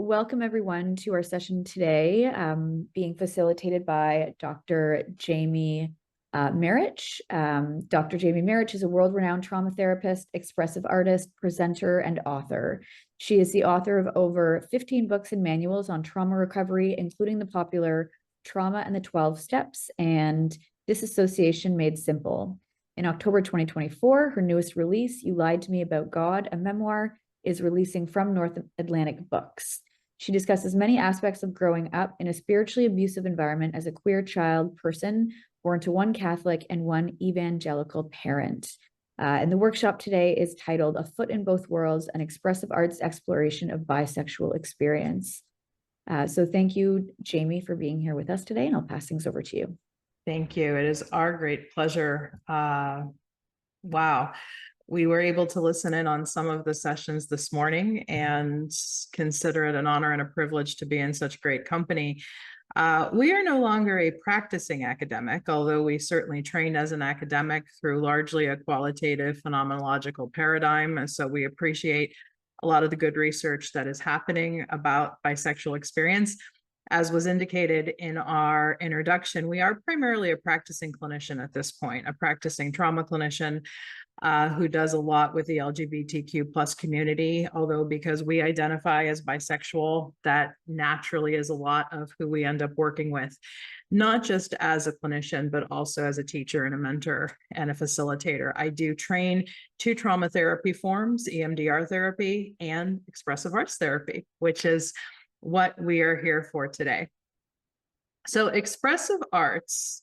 welcome everyone to our session today, being facilitated by Dr. Jamie Marich. Dr. Jamie Marich is a world-renowned trauma therapist, expressive artist, presenter, and author. She is the author of over 15 books and manuals on trauma recovery, including the popular Trauma and the 12 Steps and Dissociation Made Simple. In October 2024, her newest release, You Lied to Me About God, a memoir, is releasing from North Atlantic Books. She discusses many aspects of growing up in a spiritually abusive environment as a queer child person born to one Catholic and one evangelical parent. And the workshop today is titled A Foot in Both Worlds, an Expressive Arts Exploration of Bisexual Experience. So thank you, Jamie, for being here with us today, and I'll pass things over to you. Thank you. It is our great pleasure. Wow. We were able to listen in on some of the sessions this morning and consider it an honor and a privilege to be in such great company. We are no longer a practicing academic, although we certainly trained as an academic through largely a qualitative phenomenological paradigm. And so we appreciate a lot of the good research that is happening about bisexual experience. As was indicated in our introduction, we are primarily a practicing clinician at this point, a practicing trauma clinician who does a lot with the LGBTQ plus community, although because we identify as bisexual, that naturally is a lot of who we end up working with, not just as a clinician, but also as a teacher and a mentor and a facilitator. I do train 2 trauma therapy forms, EMDR therapy and expressive arts therapy, which is what we are here for today. So expressive arts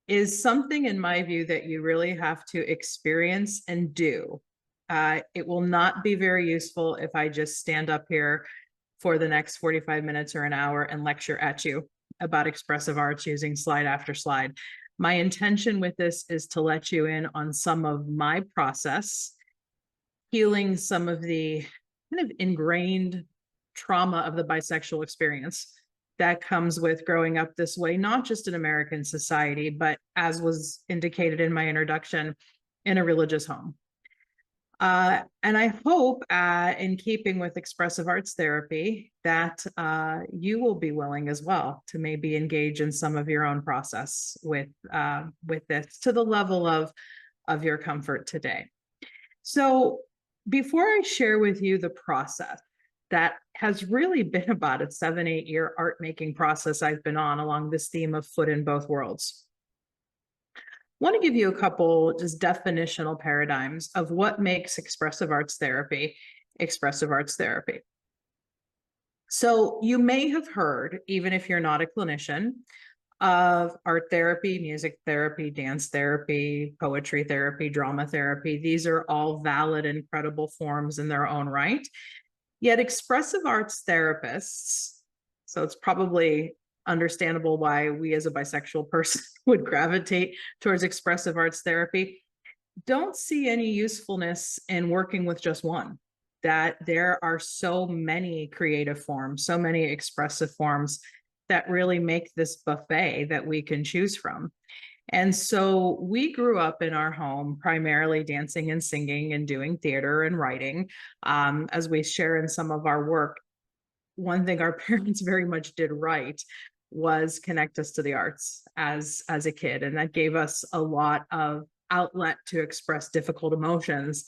is something, in my view, that you really have to experience and do. It will not be very useful if I just stand up here for the next 45 minutes or an hour and lecture at you about expressive arts using slide after slide. My intention with this is to let you in on some of my process, healing some of the kind of ingrained trauma of the bisexual experience that comes with growing up this way, not just in American society, but as was indicated in my introduction, in a religious home. And I hope, in keeping with expressive arts therapy, that you will be willing as well to maybe engage in some of your own process with this to the level of your comfort today. So before I share with you the process, that has really been about a 7-8 year art making process I've been on along this theme of foot in both worlds. I want to give you a couple just definitional paradigms of what makes expressive arts therapy. So you may have heard, even if you're not a clinician, of art therapy, music therapy, dance therapy, poetry therapy, drama therapy. These are all valid and credible forms in their own right. Yet expressive arts therapists, so it's probably understandable why we as a bisexual person would gravitate towards expressive arts therapy, don't see any usefulness in working with just one. That there are so many creative forms, so many expressive forms that really make this buffet that we can choose from. And so we grew up in our home primarily dancing and singing and doing theater and writing. As we share in some of our work, one thing our parents very much did right was connect us to the arts as a kid. And that gave us a lot of outlet to express difficult emotions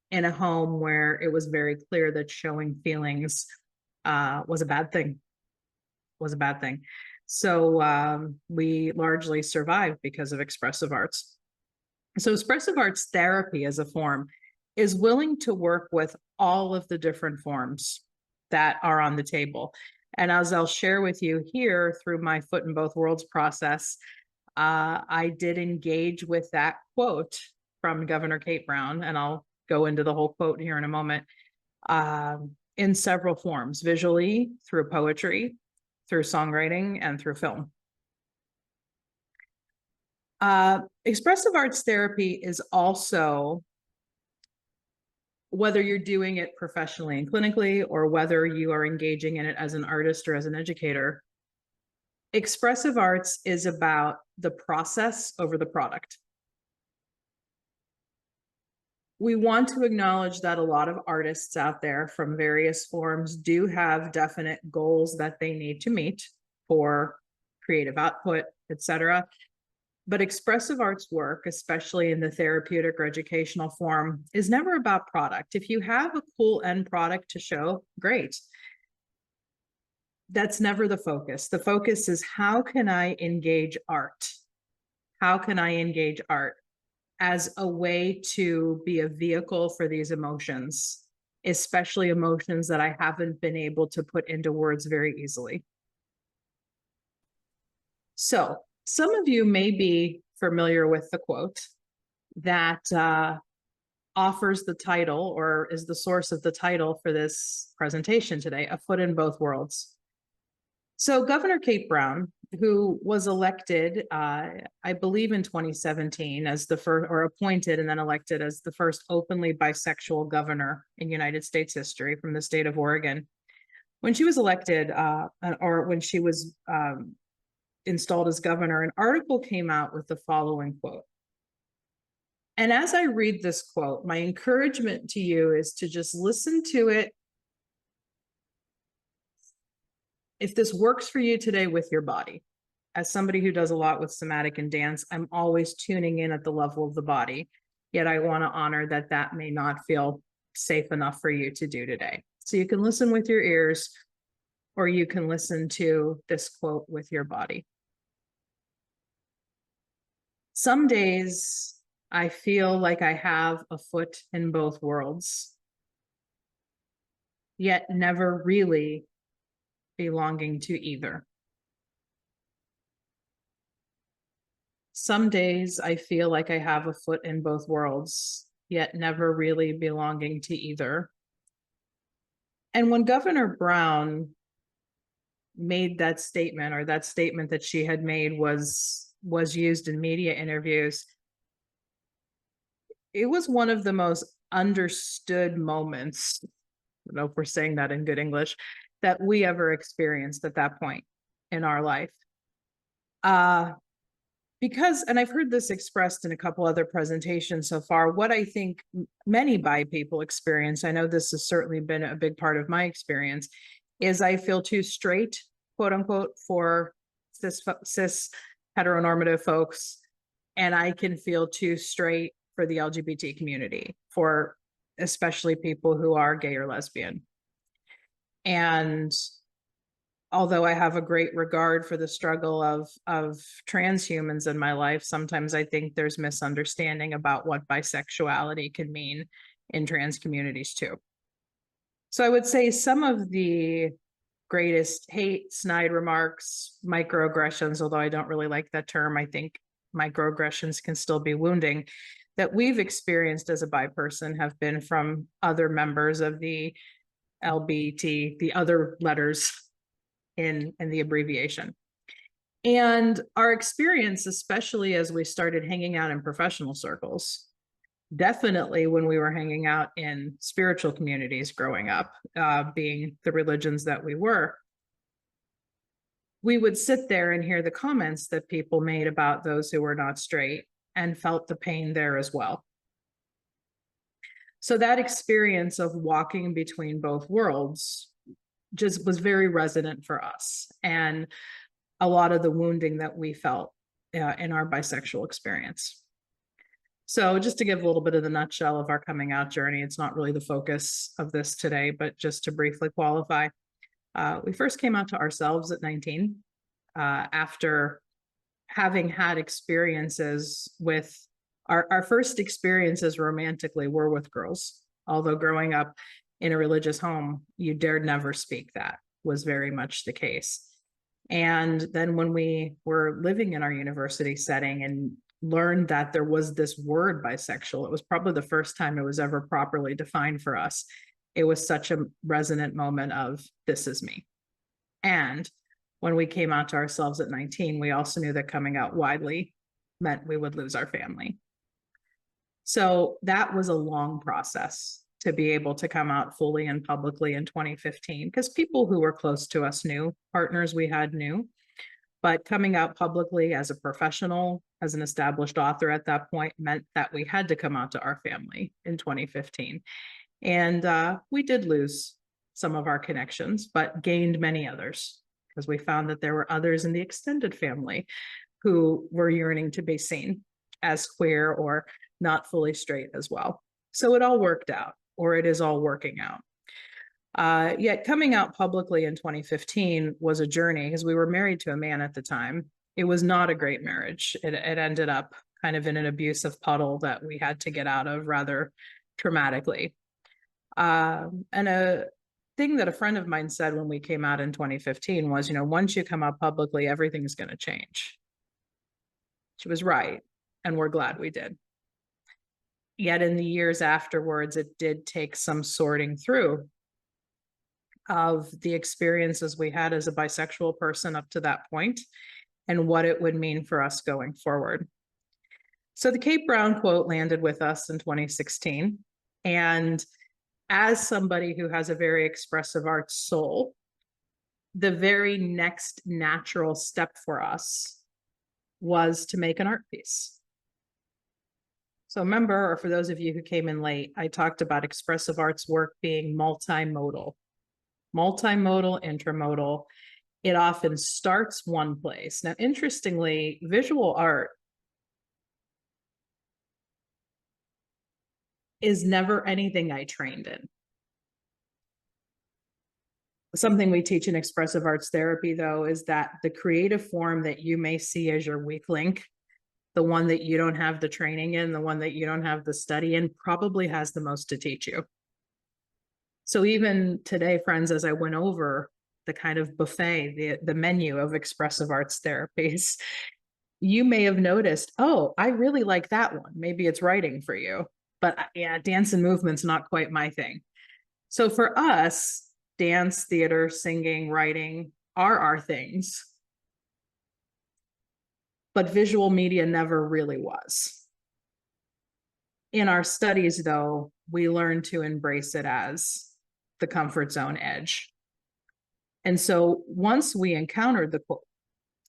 in a home where it was very clear that showing feelings was a bad thing. So we largely survived because of expressive arts. So expressive arts therapy as a form is willing to work with all of the different forms that are on the table. And as I'll share with you here through my Foot in Both Worlds process, I did engage with that quote from Governor Kate Brown, and I'll go into the whole quote here in a moment, in several forms, visually, through poetry, through songwriting, and through film. Expressive arts therapy is also, whether you're doing it professionally and clinically, or whether you are engaging in it as an artist or as an educator, expressive arts is about the process over the product. we want to acknowledge that a lot of artists out there from various forms do have definite goals that they need to meet for creative output, etc. But expressive arts work, especially in the therapeutic or educational form, is never about product. If you have a cool end product to show, great. That's never the focus. The focus is, how can I engage art? How can I engage art as a way to be a vehicle for these emotions, especially emotions that I haven't been able to put into words very easily? So some of you may be familiar with the quote that offers the title, or is the source of the title for this presentation today, A Foot in Both Worlds. So Governor Kate Brown, who was elected, I believe in 2017 as the first, or appointed and then elected as the first openly bisexual governor in United States history from the state of Oregon. When she was elected, or when she was installed as governor, an article came out with the following quote. And as I read this quote, my encouragement to you is to just listen to it. If this works for you today with your body, as somebody who does a lot with somatic and dance, I'm always tuning in at the level of the body. Yet I want to honor that that may not feel safe enough for you to do today. So you can listen with your ears, or you can listen to this quote with your body. Some days I feel like I have a foot in both worlds, yet never really belonging to either. Some days I feel like I have a foot in both worlds, yet never really belonging to either. And when Governor Brown made that statement, or that statement that she had made was used in media interviews, it was one of the most understood moments, I don't know if we're saying that in good English, that we ever experienced at that point in our life. Because, and I've heard this expressed in a couple other presentations so far, what I think many bi people experience, I know this has certainly been a big part of my experience, is I feel too straight, quote unquote, for cis heteronormative folks, and I can feel too straight for the LGBT community, for especially people who are gay or lesbian. And although I have a great regard for the struggle of transhumans in my life, sometimes I think there's misunderstanding about what bisexuality can mean in trans communities too. So I would say some of the greatest hate, snide remarks, microaggressions, although I don't really like that term, I think microaggressions can still be wounding, that we've experienced as a bi person have been from other members of the LBT, the other letters in the abbreviation. And our experience, especially as we started hanging out in professional circles, definitely when we were hanging out in spiritual communities growing up, being the religions that we were, we would sit there and hear the comments that people made about those who were not straight, and felt the pain there as well. So that experience of walking between both worlds just was very resonant for us, and a lot of the wounding that we felt in our bisexual experience. So just to give a little bit of the nutshell of our coming out journey, it's not really the focus of this today, but just to briefly qualify, we first came out to ourselves at 19 after having had experiences with our first experiences romantically were with girls. Although growing up in a religious home, you dared never speak, that was very much the case. And then when we were living in our university setting and learned that there was this word bisexual, it was probably the first time it was ever properly defined for us. It was such a resonant moment of, this is me. And when we came out to ourselves at 19, we also knew that coming out widely meant we would lose our family. So that was a long process to be able to come out fully and publicly in 2015, because people who were close to us knew, partners we had knew, But coming out publicly as a professional, as an established author at that point, meant that we had to come out to our family in 2015. And we did lose some of our connections, but gained many others, because we found that there were others in the extended family who were yearning to be seen as queer or not fully straight as well. So it all worked out, or it is all working out. Yet coming out publicly in 2015 was a journey, because we were married to a man at the time. It was not a great marriage. It ended up kind of in an abusive puddle that we had to get out of rather traumatically. And a thing that a friend of mine said when we came out in 2015 was, once you come out publicly, everything's going to change. She was right, and we're glad we did. Yet in the years afterwards, it did take some sorting through of the experiences we had as a bisexual person up to that point and what it would mean for us going forward. So the Kate Brown quote landed with us in 2016. And as somebody who has a very expressive arts soul, the very next natural step for us was to make an art piece. So remember, or for those of you who came in late, I talked about expressive arts work being multimodal, intramodal. It often starts one place. Now, interestingly, visual art is never anything I trained in. Something we teach in expressive arts therapy, though, is that the creative form that you may see as your weak link, the one that you don't have the training in, the one that you don't have the study in, probably has the most to teach you. So even today, friends, as I went over the kind of buffet, the menu of expressive arts therapies, you may have noticed, oh, I really like that one. Maybe it's writing for you, but yeah, dance and movement's not quite my thing. So for us, dance, theater, singing, writing are our things. But visual media never really was. In our studies, though, we learned to embrace it as the comfort zone edge. And so once we encountered the quote,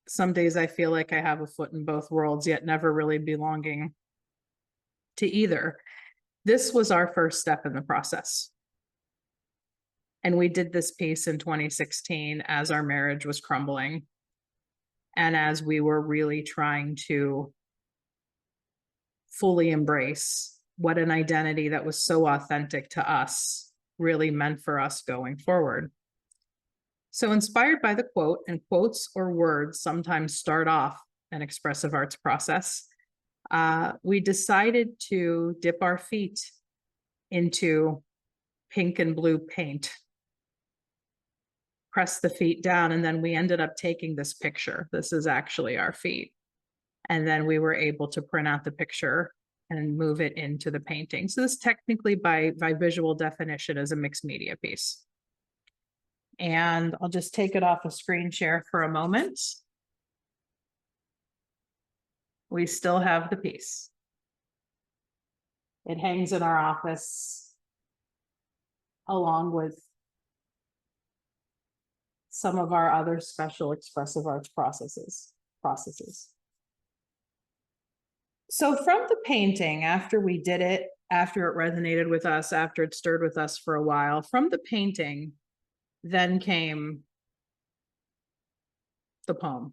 some days I feel like I have a foot in both worlds, yet never really belonging to either. This was our first step in the process. And we did this piece in 2016 as our marriage was crumbling and as we were really trying to fully embrace what an identity that was so authentic to us really meant for us going forward. So inspired by the quote, and quotes or words sometimes start off an expressive arts process, we decided to dip our feet into pink and blue paint, press the feet down, and then we ended up taking this picture. This is actually our feet. And then we were able to print out the picture and move it into the painting. So this technically by visual definition is a mixed media piece. And I'll just take it off a screen share for a moment. We still have the piece. It hangs in our office along with some of our other special expressive arts processes. So from the painting, after we did it, after it resonated with us, after it stirred with us for a while, from the painting, then came the poem.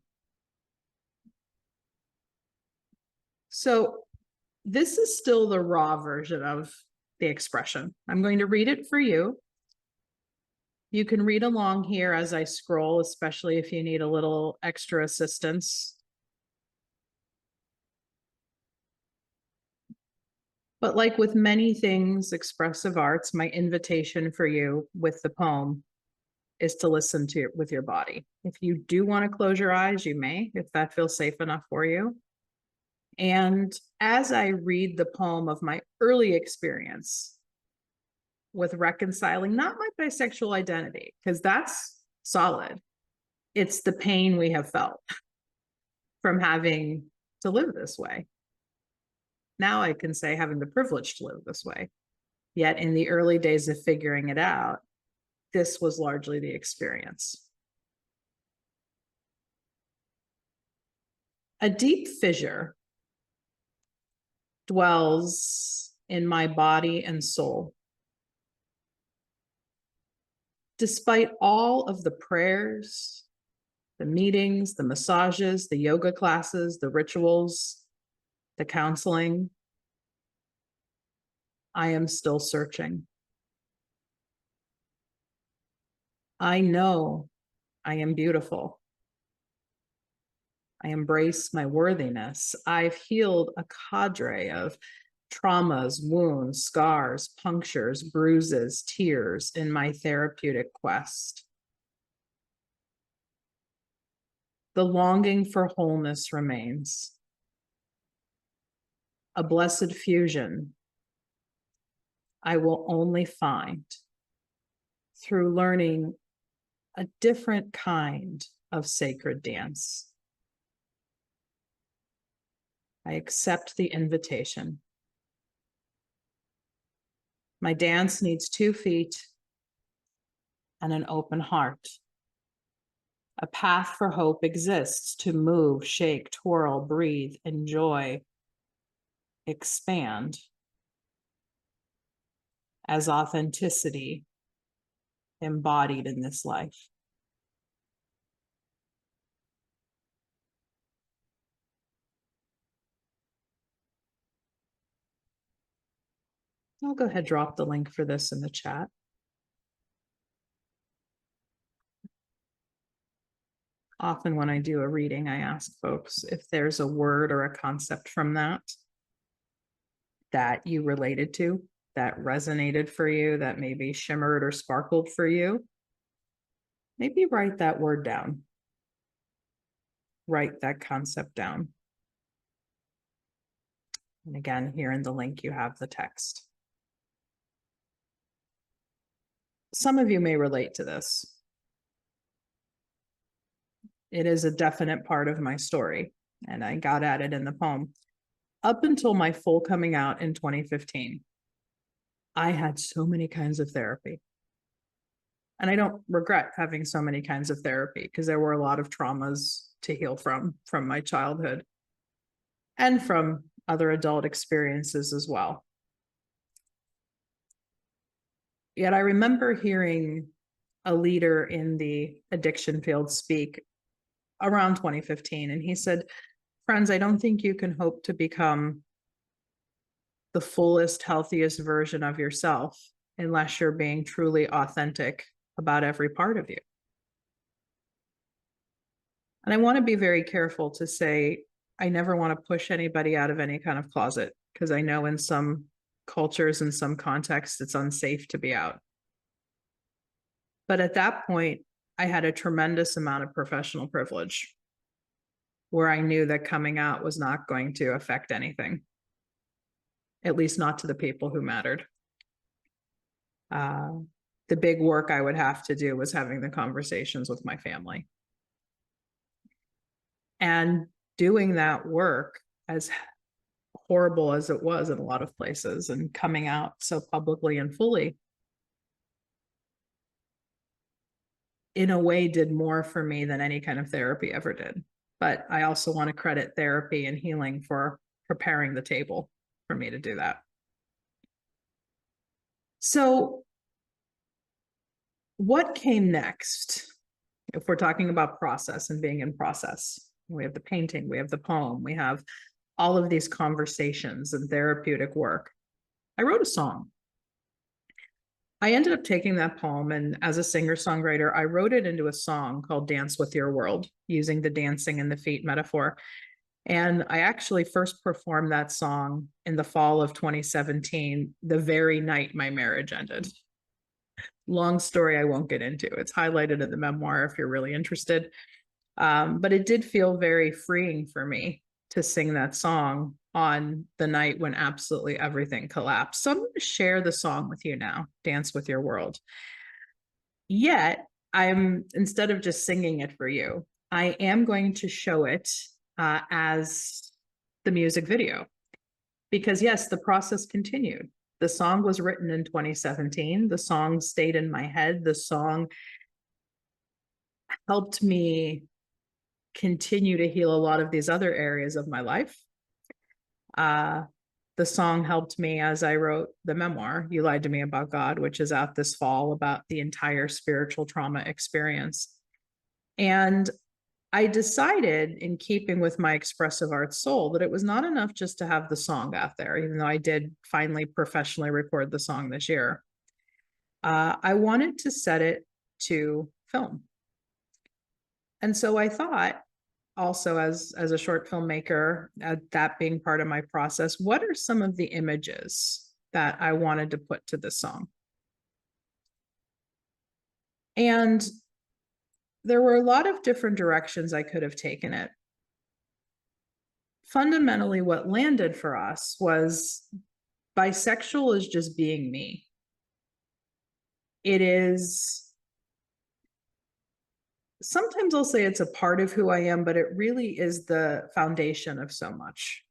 So this is still the raw version of the expression. I'm going to read it for you. You can read along here as I scroll, especially if you need a little extra assistance. But like with many things expressive arts, my invitation for you with the poem is to listen to it with your body. If you do want to close your eyes, you may, if that feels safe enough for you. And as I read the poem of my early experience with reconciling, not my bisexual identity, because that's solid. It's the pain we have felt from having to live this way. Now I can say having the privilege to live this way. Yet in the early days of figuring it out, this was largely the experience. A deep fissure dwells in my body and soul. Despite all of the prayers, the meetings, the massages, the yoga classes, the rituals, the counseling, I am still searching. I know I am beautiful. I embrace my worthiness. I've healed a cadre of traumas, wounds, scars, punctures, bruises, tears in my therapeutic quest. The longing for wholeness remains. A blessed fusion I will only find through learning a different kind of sacred dance. I accept the invitation. My dance needs 2 feet and an open heart. A path for hope exists to move, shake, twirl, breathe, enjoy, expand as authenticity embodied in this life. I'll go ahead and drop the link for this in the chat. Often when I do a reading, I ask folks if there's a word or a concept from that you related to, that resonated for you, that maybe shimmered or sparkled for you. Maybe write that word down. Write that concept down. And again, here in the link, you have the text. Some of you may relate to this. It is a definite part of my story, and I got at it in the poem. Up until my full coming out in 2015, I had so many kinds of therapy. And I don't regret having so many kinds of therapy because there were a lot of traumas to heal from my childhood and from other adult experiences as well. Yet I remember hearing a leader in the addiction field speak around 2015, and he said, "Friends, I don't think you can hope to become the fullest, healthiest version of yourself unless you're being truly authentic about every part of you." And I want to be very careful to say, I never want to push anybody out of any kind of closet, because I know in some cultures, in some contexts, it's unsafe to be out. But at that point, I had a tremendous amount of professional privilege where I knew that coming out was not going to affect anything, at least not to the people who mattered. The big work I would have to do was having the conversations with my family. And doing that work, as horrible as it was in a lot of places, and coming out so publicly and fully, in a way did more for me than any kind of therapy ever did. But I also want to credit therapy and healing for preparing the table for me to do that. So what came next? If we're talking about process and being in process, we have the painting, we have the poem, we have all of these conversations and therapeutic work. I wrote a song. I ended up taking that poem, and as a singer-songwriter, I wrote it into a song called Dance with Your World, using the dancing and the feet metaphor. And I actually first performed that song in the fall of 2017, the very night my marriage ended. Long story I won't get into. It's highlighted in the memoir if you're really interested. But it did feel very freeing for me to sing that song on the night when absolutely everything collapsed. So I'm going to share the song with you now, Dance with Your World. Yet, instead of just singing it for you, I am going to show it as the music video. Because yes, the process continued. The song was written in 2017. The song stayed in my head. The song helped me continue to heal a lot of these other areas of my life. The song helped me as I wrote the memoir, You Lied to Me About God, which is out this fall, about the entire spiritual trauma experience. And I decided, in keeping with my expressive arts soul, that it was not enough just to have the song out there, even though I did finally professionally record the song this year. I wanted to set it to film. And so I thought, also as a short filmmaker, that being part of my process, what are some of the images that I wanted to put to this song? And there were a lot of different directions I could have taken it. Fundamentally, what landed for us was bisexual is just being me. It is, sometimes I'll say it's a part of who I am, but it really is the foundation of so much.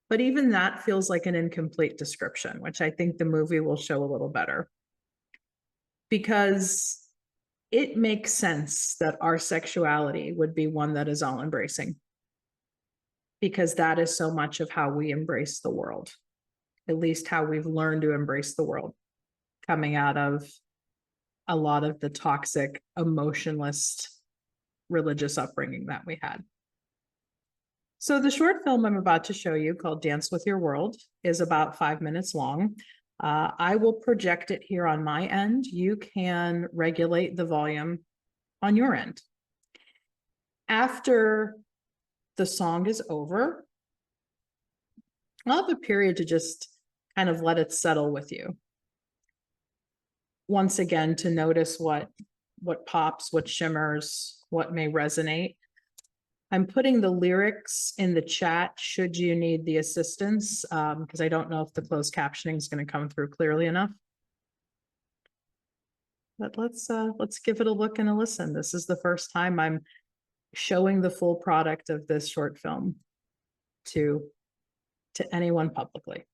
But even that feels like an incomplete description, which I think the movie will show a little better. Because it makes sense that our sexuality would be one that is all embracing. Because that is so much of how we embrace the world, at least how we've learned to embrace the world, coming out of a lot of the toxic, emotionless, religious upbringing that we had. So the short film I'm about to show you, called Dance with Your World, is about 5 minutes long. I will project it here on my end. You can regulate the volume on your end. After the song is over, I'll have a period to just kind of let it settle with you. Once again, to notice what pops, what shimmers, what may resonate. I'm putting the lyrics in the chat should you need the assistance, because I don't know if the closed captioning is going to come through clearly enough. But let's give it a look and a listen. This is the first time I'm showing the full product of this short film to anyone publicly.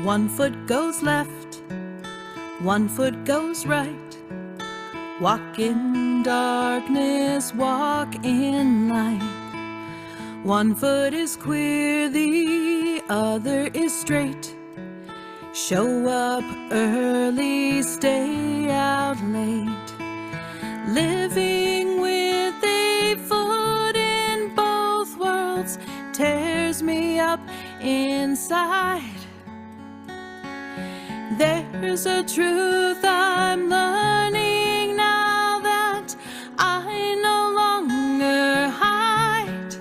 One foot goes left, one foot goes right. Walk in darkness, walk in light. One foot is queer, the other is straight. Show up early, stay out late. Living with a foot in both worlds tears me up inside. There's a truth I'm learning now that I no longer hide.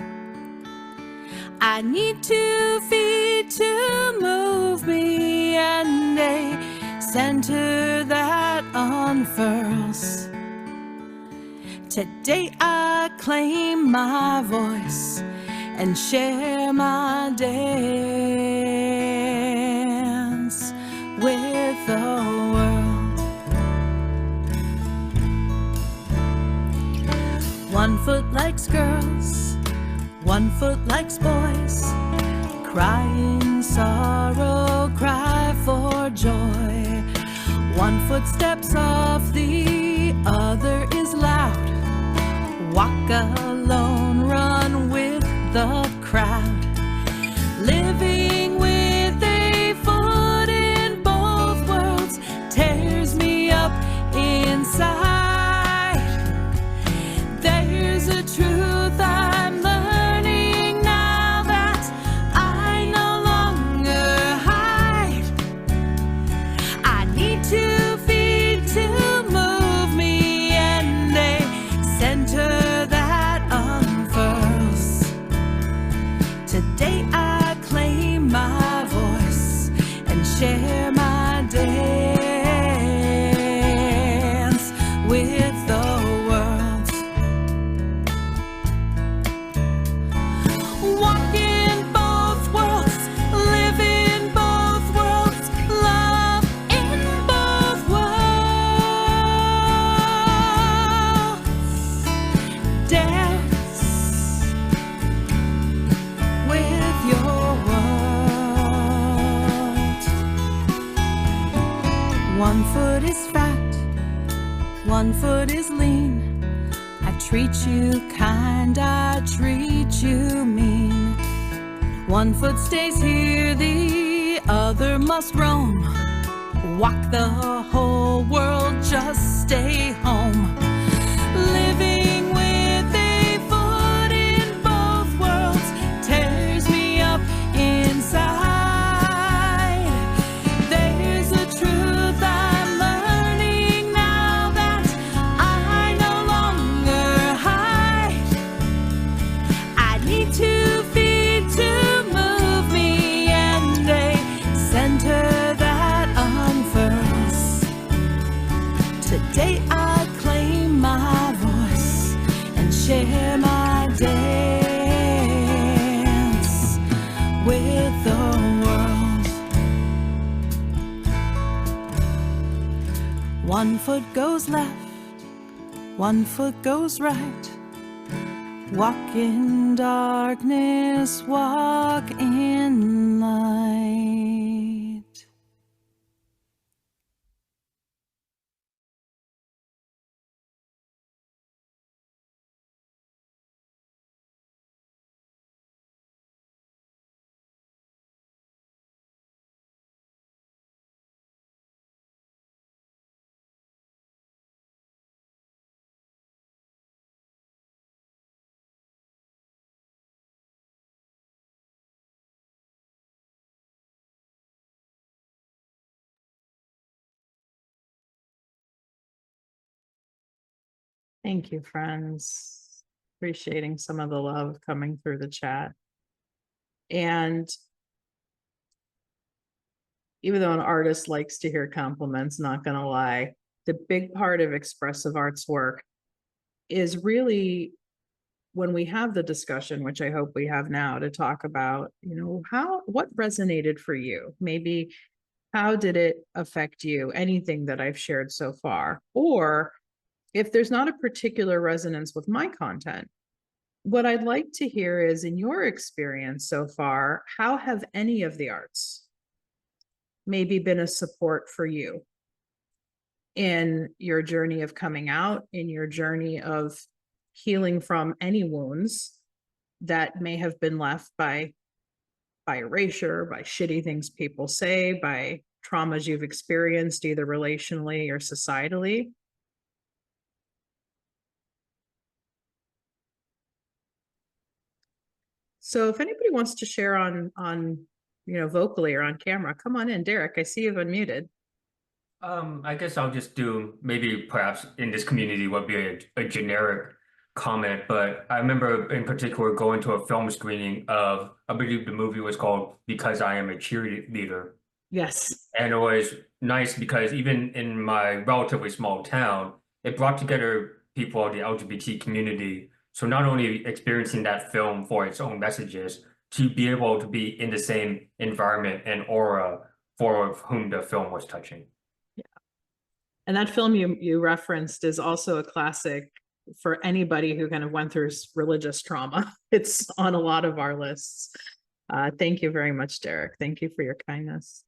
I need 2 feet to move me and a center that unfurls. Today I claim my voice and share my dance with the world. One foot likes girls, one foot likes boys. Cry in sorrow, cry for joy. One foot steps off, the other is loud. Walk alone, run with the crowd. Living with a foot in both worlds tears me up inside. There's a truth I'm learning now that I no longer hide. I need 2 feet to move me and a center that treat you kind, I treat you mean. One foot stays here, the other must roam. Walk the whole world, just stay home. Living with a foot in both worlds tears me up inside. There's a truth I'm learning now that I no longer hide. I need 2 feet to move me and a center that unfurls. Today I claim my voice and share my dance with the world. One foot goes left, one foot goes right. Walk in darkness, walk in light. Thank you, friends. Appreciating some of the love coming through the chat. And even though an artist likes to hear compliments, not going to lie, the big part of expressive arts work is really when we have the discussion, which I hope we have now, to talk about, what resonated for you? Maybe how did it affect you? Anything that I've shared so far, or if there's not a particular resonance with my content, what I'd like to hear is, in your experience so far, how have any of the arts maybe been a support for you in your journey of coming out, in your journey of healing from any wounds that may have been left by erasure, by shitty things people say, by traumas you've experienced either relationally or societally? So if anybody wants to share on vocally or on camera, come on in. Derek, I see you've unmuted. I guess I'll just do, maybe perhaps in this community would be a generic comment, but I remember in particular going to a film screening of, I believe the movie was called Because I Am a Cheerleader. Yes. And it was nice because even in my relatively small town, it brought together people of the LGBT community. So not only experiencing that film for its own messages, to be able to be in the same environment and aura for whom the film was touching. Yeah. And that film you referenced is also a classic for anybody who kind of went through religious trauma. It's on a lot of our lists. Thank you very much, Derek. Thank you for your kindness.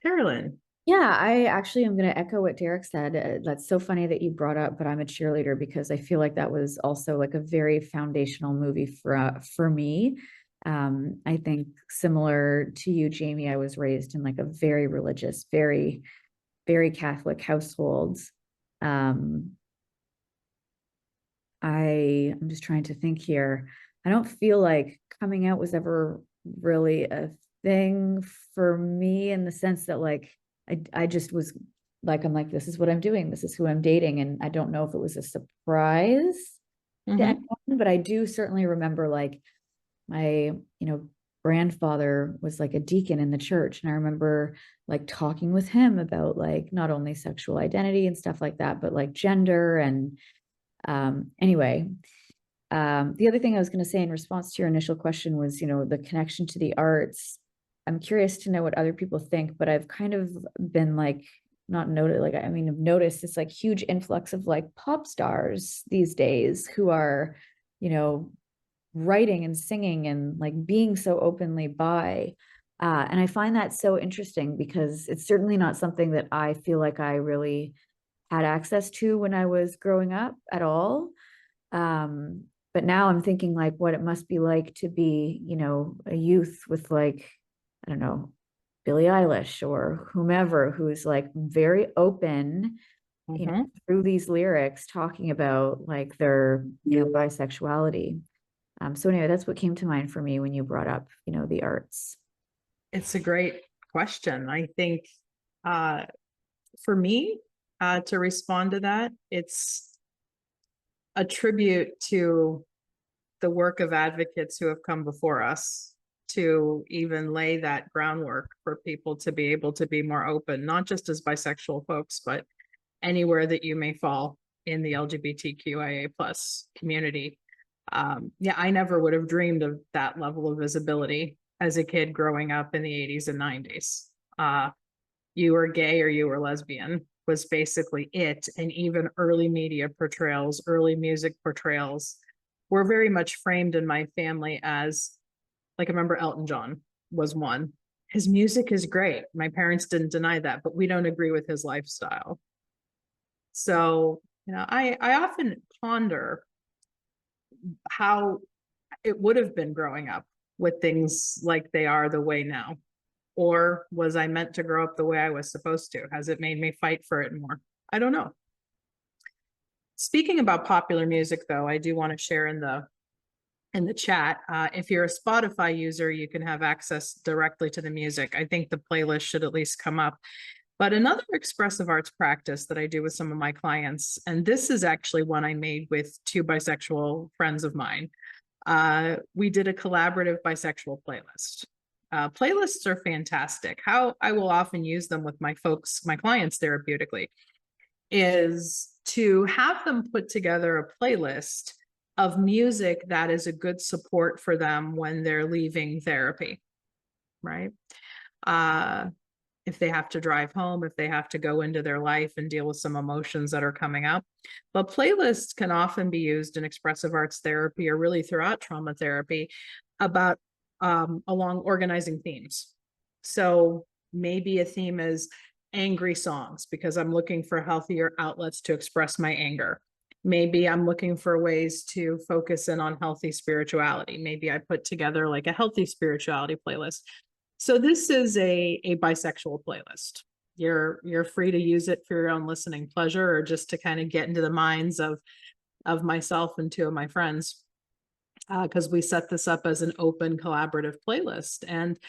Taralyn. Yeah, I actually am going to echo what Derek said. That's so funny that you brought up But I'm a Cheerleader, because I feel like that was also like a very foundational movie for me. I think similar to you, Jamie, I was raised in like a very religious, very, very Catholic household. I'm just trying to think here. I don't feel like coming out was ever really a thing for me, in the sense that like I just was like, I'm like, this is what I'm doing, this is who I'm dating, and I don't know if it was a surprise to anyone, but I do certainly remember like my grandfather was like a deacon in the church, and I remember like talking with him about like not only sexual identity and stuff like that, but like gender. And anyway, the other thing I was going to say in response to your initial question was, the connection to the arts. I'm curious to know what other people think, but I've kind of been like, not noted, like, I've noticed this like huge influx of like pop stars these days who are, writing and singing and like being so openly bi. And I find that so interesting, because it's certainly not something that I feel like I really had access to when I was growing up at all. But now I'm thinking like what it must be like to be, you know, a youth with like, I don't know, Billie Eilish or whomever who's like very open, you know, through these lyrics talking about like their, you know, bisexuality. So anyway, that's what came to mind for me when you brought up, you know, the arts. It's a great question. I think for me, to respond to that, it's a tribute to the work of advocates who have come before us to even lay that groundwork for people to be able to be more open, not just as bisexual folks, but anywhere that you may fall in the LGBTQIA plus community. Yeah, I never would have dreamed of that level of visibility as a kid growing up in the 80s and 90s. You were gay or you were lesbian was basically it. And even early media portrayals, early music portrayals were very much framed in my family as, like, I remember Elton John was one. His music is great. My parents didn't deny that, but we don't agree with his lifestyle. So, you know, I often ponder how it would have been growing up with things like they are the way now. Or was I meant to grow up the way I was supposed to? Has it made me fight for it more? I don't know. Speaking about popular music, though, I do want to share in the chat. If you're a Spotify user, you can have access directly to the music. I think the playlist should at least come up. But another expressive arts practice that I do with some of my clients, and this is actually one I made with two bisexual friends of mine. We did a collaborative bisexual playlist. Playlists are fantastic. How I will often use them with my clients therapeutically, is to have them put together a playlist of music that is a good support for them when they're leaving therapy, right? If they have to drive home, if they have to go into their life and deal with some emotions that are coming up. But playlists can often be used in expressive arts therapy or really throughout trauma therapy about along organizing themes. So maybe a theme is angry songs because I'm looking for healthier outlets to express my anger. Maybe I'm looking for ways to focus in on healthy spirituality. Maybe I put together like a healthy spirituality playlist. So this is a bisexual playlist. You're free to use it for your own listening pleasure or just to kind of get into the minds of myself and two of my friends, because we set this up as an open collaborative playlist. And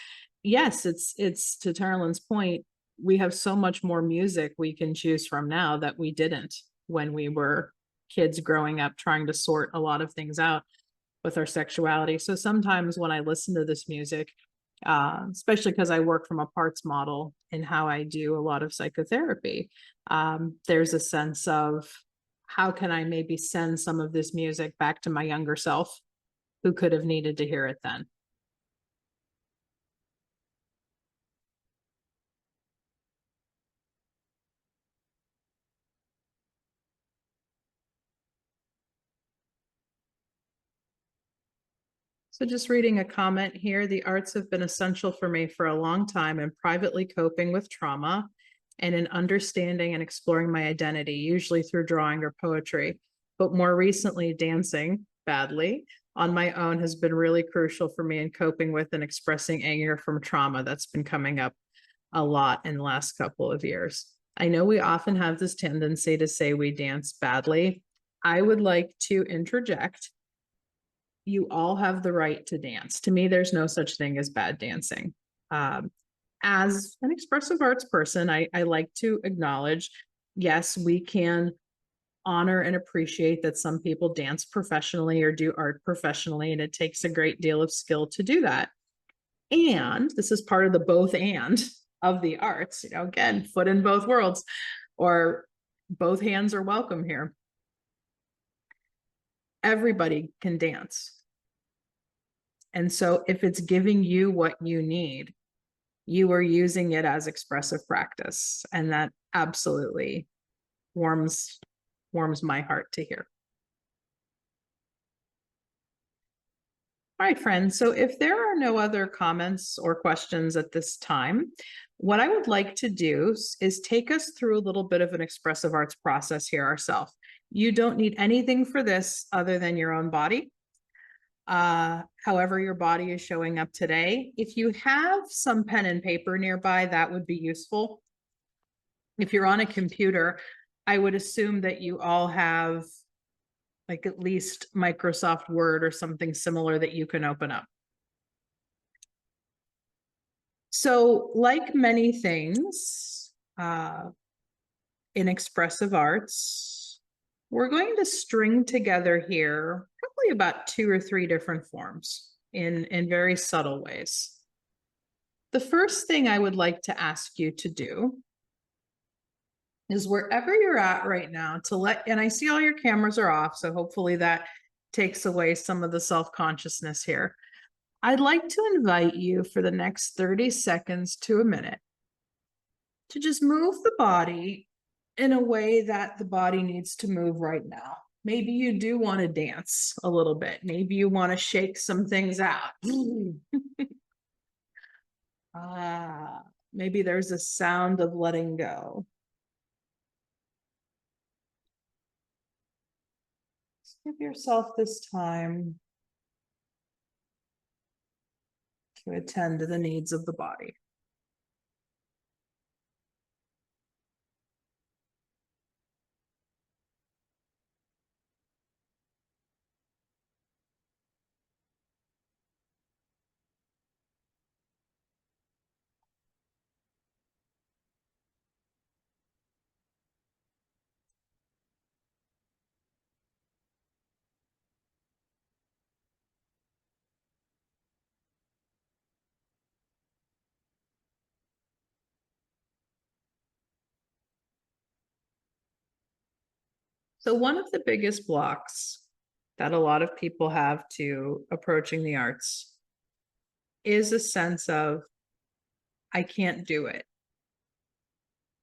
yes, it's to Taralyn's point, we have so much more music we can choose from now that we didn't when we were kids growing up trying to sort a lot of things out with our sexuality. So sometimes when I listen to this music, especially because I work from a parts model in how I do a lot of psychotherapy, there's a sense of how can I maybe send some of this music back to my younger self who could have needed to hear it then. So just reading a comment here, the arts have been essential for me for a long time in privately coping with trauma and in understanding and exploring my identity, usually through drawing or poetry. But more recently, dancing badly on my own has been really crucial for me in coping with and expressing anger from trauma that's been coming up a lot in the last couple of years. I know we often have this tendency to say we dance badly. I would like to interject. You all have the right to dance. To me, there's no such thing as bad dancing. As an expressive arts person, I like to acknowledge, yes, we can honor and appreciate that some people dance professionally or do art professionally, and it takes a great deal of skill to do that. And this is part of the both and of the arts, you know, again, foot in both worlds, or both hands are welcome here. Everybody can dance. And so if it's giving you what you need, you are using it as expressive practice. And that absolutely warms my heart to hear. All right, friends. So if there are no other comments or questions at this time, what I would like to do is take us through a little bit of an expressive arts process here ourselves. You don't need anything for this other than your own body. However your body is showing up today. If you have some pen and paper nearby, that would be useful. If you're on a computer, I would assume that you all have like at least Microsoft Word or something similar that you can open up. So like many things in expressive arts, we're going to string together here probably about 2 or 3 different forms in very subtle ways. The first thing I would like to ask you to do is wherever you're at right now and I see all your cameras are off, so hopefully that takes away some of the self-consciousness here. I'd like to invite you for the next 30 seconds to a minute to just move the body in a way that the body needs to move right now. Maybe you do want to dance a little bit. Maybe you want to shake some things out. Maybe there's a sound of letting go. Just give yourself this time to attend to the needs of the body. So one of the biggest blocks that a lot of people have to approaching the arts is a sense of, I can't do it.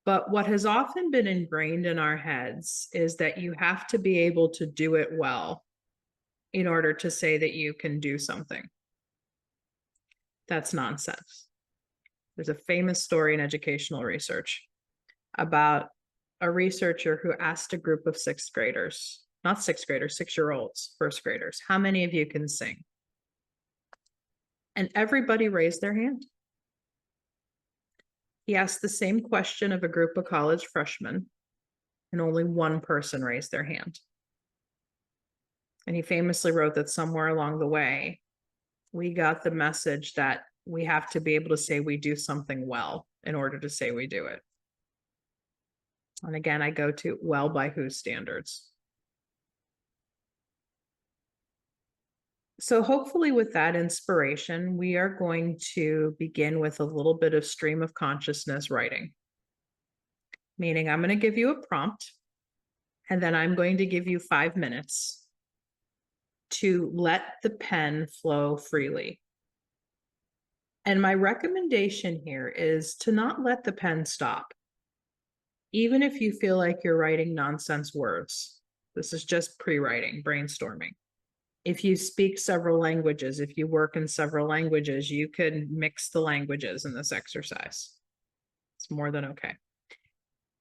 But what has often been ingrained in our heads is that you have to be able to do it well in order to say that you can do something. That's nonsense. There's a famous story in educational research about a researcher who asked a group of 6th graders, not 6th graders, 6-year-olds, 1st graders, how many of you can sing? And everybody raised their hand. He asked the same question of a group of college freshmen, and only one person raised their hand. And he famously wrote that somewhere along the way, we got the message that we have to be able to say we do something well in order to say we do it. And again, I go to well by whose standards? So hopefully with that inspiration, we are going to begin with a little bit of stream of consciousness writing. Meaning I'm going to give you a prompt, and then I'm going to give you 5 minutes to let the pen flow freely. And my recommendation here is to not let the pen stop. Even if you feel like you're writing nonsense words, this is just pre-writing, brainstorming. If you speak several languages, if you work in several languages, you can mix the languages in this exercise. It's more than okay.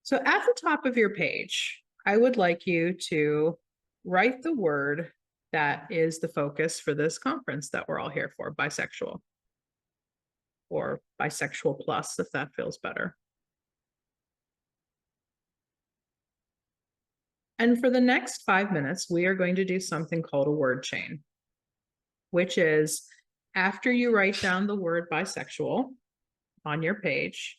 So at the top of your page, I would like you to write the word that is the focus for this conference that we're all here for, bisexual. Or bisexual plus, if that feels better. And for the next 5 minutes, we are going to do something called a word chain, which is after you write down the word bisexual on your page,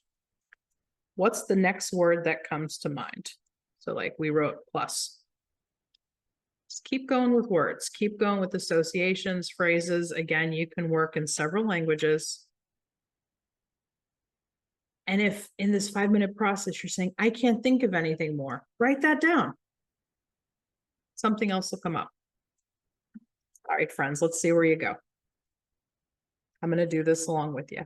what's the next word that comes to mind? So like we wrote plus. Just keep going with words, keep going with associations, phrases. Again, you can work in several languages. And if in this 5-minute process, you're saying, I can't think of anything more, write that down. Something else will come up. All right, friends, let's see where you go. I'm going to do this along with you.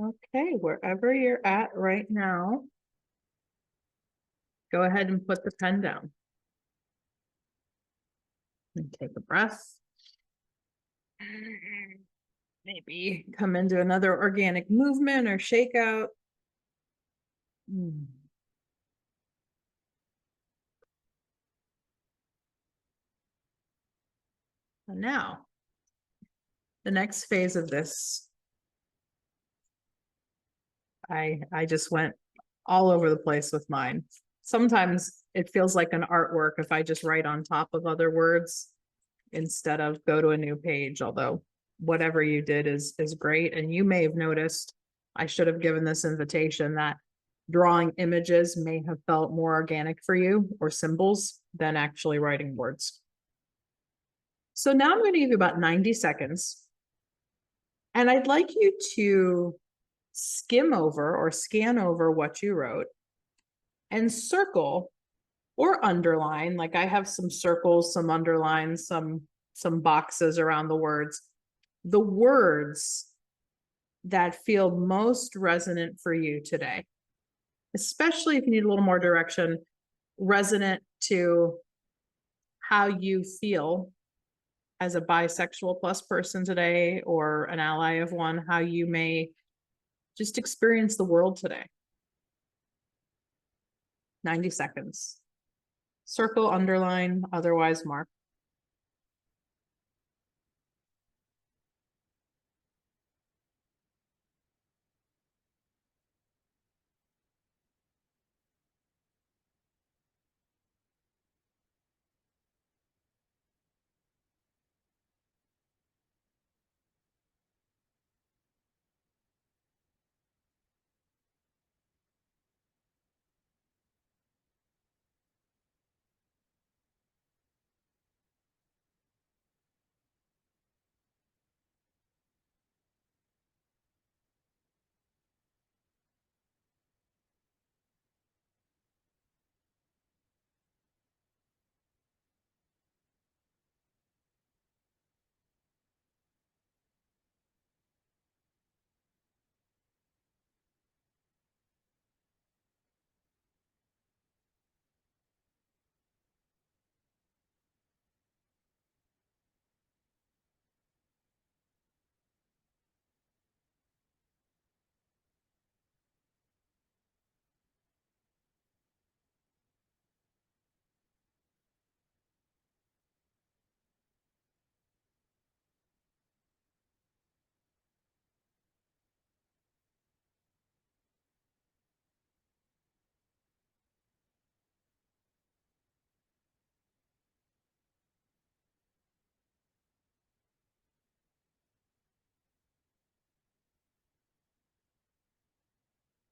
Okay, wherever you're at right now, go ahead and put the pen down. And take a breath. Maybe come into another organic movement or shakeout. And now, the next phase of this, I just went all over the place with mine. Sometimes it feels like an artwork if I just write on top of other words instead of go to a new page, although whatever you did is great. And you may have noticed, I should have given this invitation, that drawing images may have felt more organic for you, or symbols, than actually writing words. So now I'm going to give you about 90 seconds. And I'd like you to skim over or scan over what you wrote and circle or underline. Like I have some circles, some underlines, some boxes around the words that feel most resonant for you today, especially if you need a little more direction, resonant to how you feel as a bisexual plus person today, or an ally of one, how you may just experience the world today. 90 seconds. Circle, underline, otherwise mark.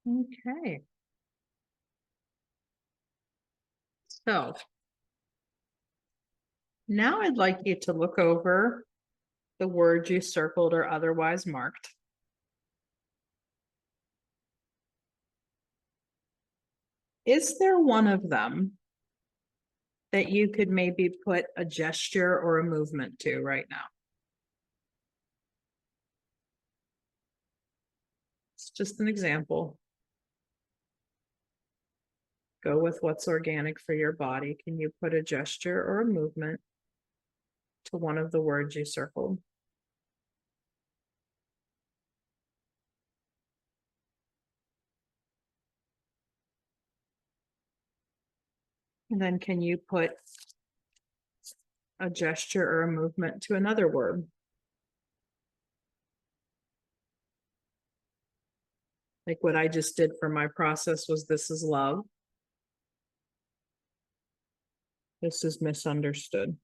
Okay. So now I'd like you to look over the words you circled or otherwise marked. Is there one of them that you could maybe put a gesture or a movement to right now? It's just an example. Go with what's organic for your body. Can you put a gesture or a movement to one of the words you circled? And then can you put a gesture or a movement to another word? Like what I just did for my process was, this is love. This is misunderstood.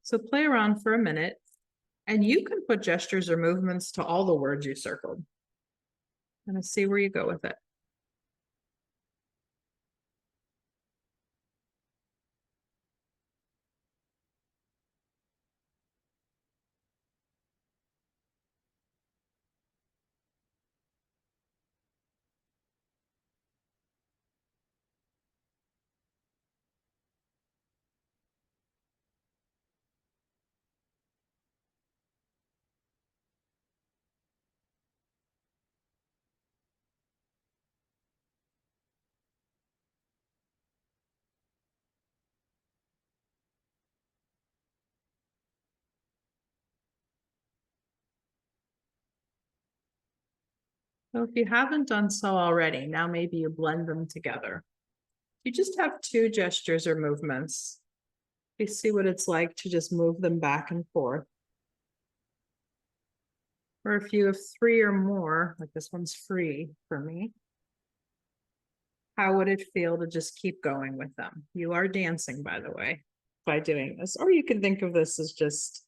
So play around for a minute, and you can put gestures or movements to all the words you circled. And see where you go with it. So if you haven't done so already, now maybe you blend them together. You just have 2 gestures or movements. You see what it's like to just move them back and forth. Or if you have 3 or more, like this one's free for me, how would it feel to just keep going with them? You are dancing, by the way, by doing this. Or you can think of this as just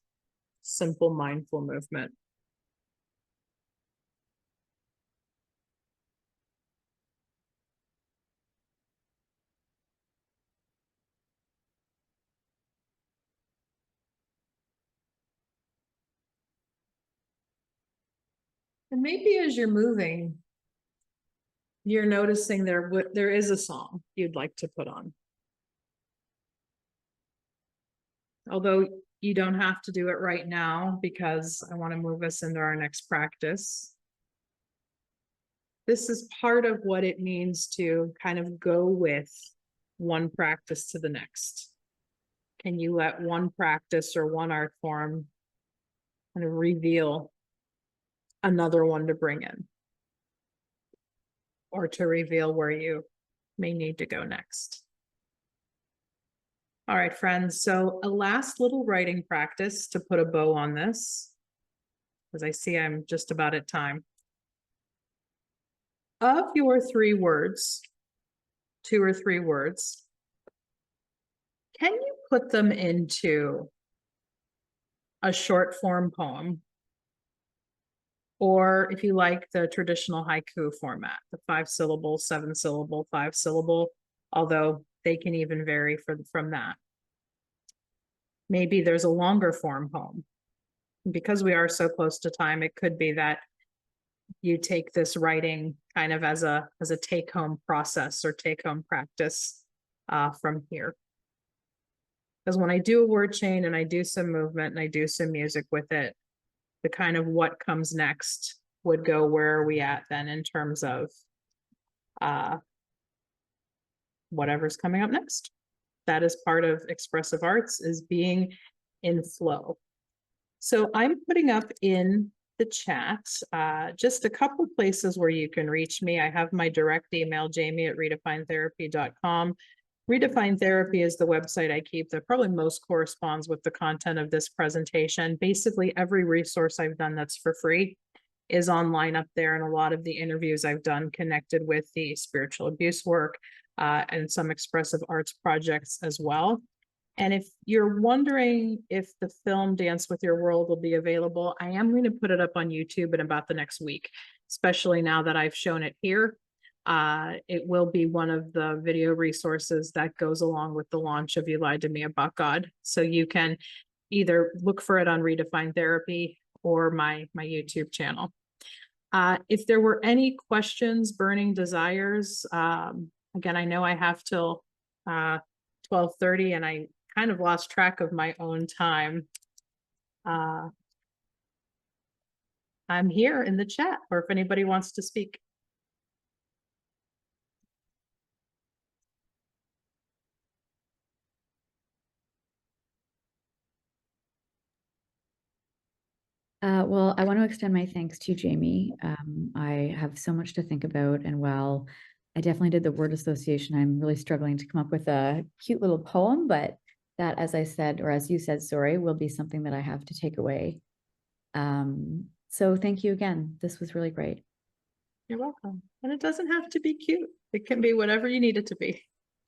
simple mindful movement. And maybe as you're moving, you're noticing there is a song you'd like to put on. Although you don't have to do it right now because I want to move us into our next practice. This is part of what it means to kind of go with one practice to the next. Can you let one practice or one art form kind of reveal another one to bring in, or to reveal where you may need to go next? All right, friends, so a last little writing practice to put a bow on this, because I see I'm just about at time. Of your 3 words, 2 or 3 words, can you put them into a short form poem? Or if you like the traditional haiku format, the 5-syllable, 7-syllable, 5-syllable, although they can even vary from that. Maybe there's a longer form poem. Because we are so close to time, it could be that you take this writing kind of as a take-home process or take-home practice from here. Because when I do a word chain and I do some movement and I do some music with it, the kind of what comes next would go, where are we at then in terms of whatever's coming up next. That is part of expressive arts, is being in flow. So I'm putting up in the chat just a couple places where you can reach me. I have my direct email, jamie@redefinetherapy.com. Redefine Therapy is the website I keep that probably most corresponds with the content of this presentation. Basically, every resource I've done that's for free is online up there, and a lot of the interviews I've done connected with the spiritual abuse work and some expressive arts projects as well. And if you're wondering if the film Dance With Your World will be available, I am going to put it up on YouTube in about the next week, especially now that I've shown it here. It will be one of the video resources that goes along with the launch of You Lied to Me About God. So you can either look for it on Redefine Therapy or my YouTube channel. If there were any questions, burning desires, again, I know I have till 12:30 and I kind of lost track of my own time. I'm here in the chat, or if anybody wants to speak. Well, I want to extend my thanks to Jamie. I have so much to think about, and while I definitely did the word association, I'm really struggling to come up with a cute little poem, but that, as I said, or as you said, sorry, will be something that I have to take away. So thank you again. This was really great. You're welcome. And it doesn't have to be cute. It can be whatever you need it to be.